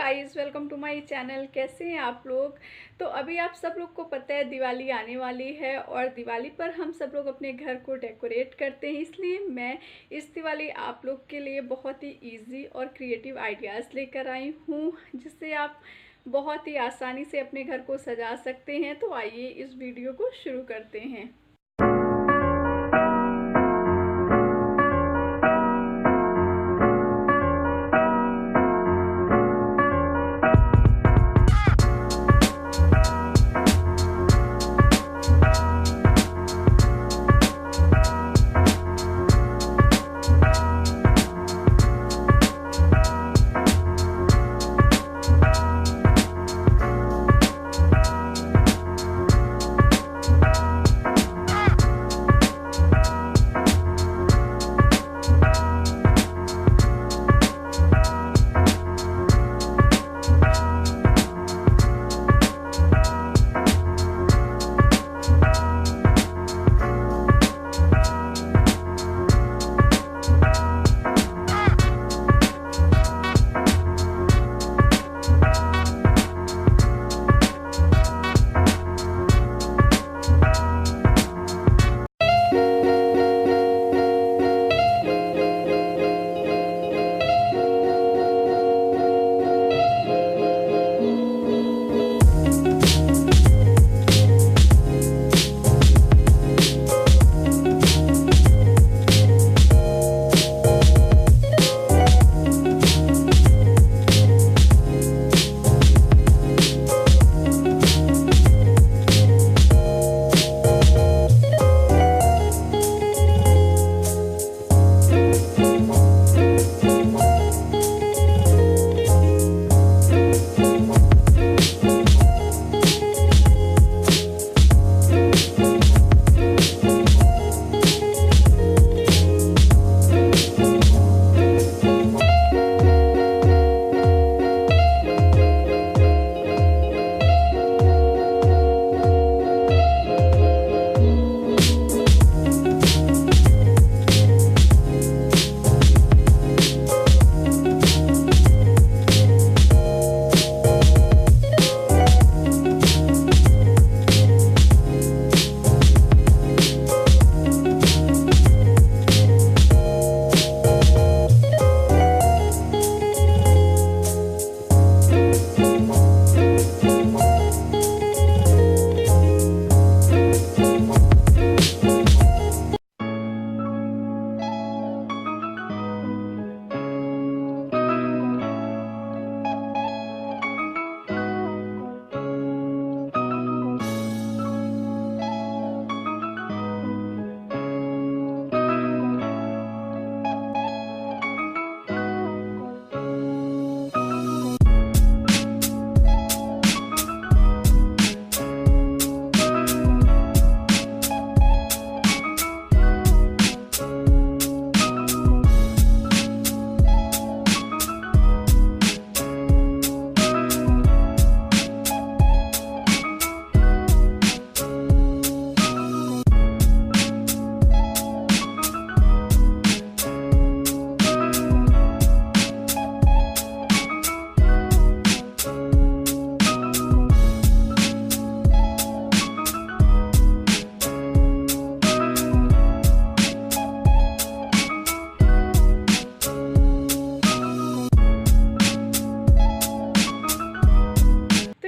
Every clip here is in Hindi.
Guys, welcome to my channel. कैसे हैं आप लोग। तो अभी आप सब लोग को पता है दिवाली आने वाली है और दिवाली पर हम सब लोग अपने घर को डेकोरेट करते हैं। इसलिए मैं इस दिवाली आप लोग के लिए बहुत ही इजी और क्रिएटिव आइडियाज़ लेकर आई हूँ, जिससे आप बहुत ही आसानी से अपने घर को सजा सकते हैं। तो आइए इस वीडियो को शुरू करते हैं।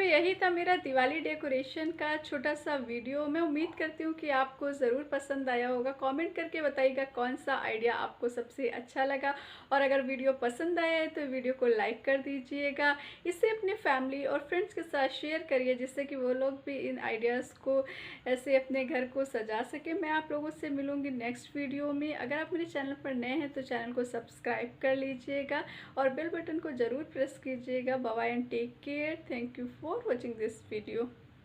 यही था मेरा दिवाली डेकोरेशन का छोटा सा वीडियो। मैं उम्मीद करती हूँ कि आपको ज़रूर पसंद आया होगा। कमेंट करके बताइएगा कौन सा आइडिया आपको सबसे अच्छा लगा, और अगर वीडियो पसंद आया है तो वीडियो को लाइक कर दीजिएगा। इसे अपने फैमिली और फ्रेंड्स के साथ शेयर करिए, जिससे कि वो लोग भी इन आइडियाज़ को ऐसे अपने घर को सजा सके। मैं आप लोगों से मिलूँगी नेक्स्ट वीडियो में। अगर आप मेरे चैनल पर नए हैं तो चैनल को सब्सक्राइब कर लीजिएगा और बेल बटन को ज़रूर प्रेस कीजिएगा। Bye bye and take care. Thank you for watching this video.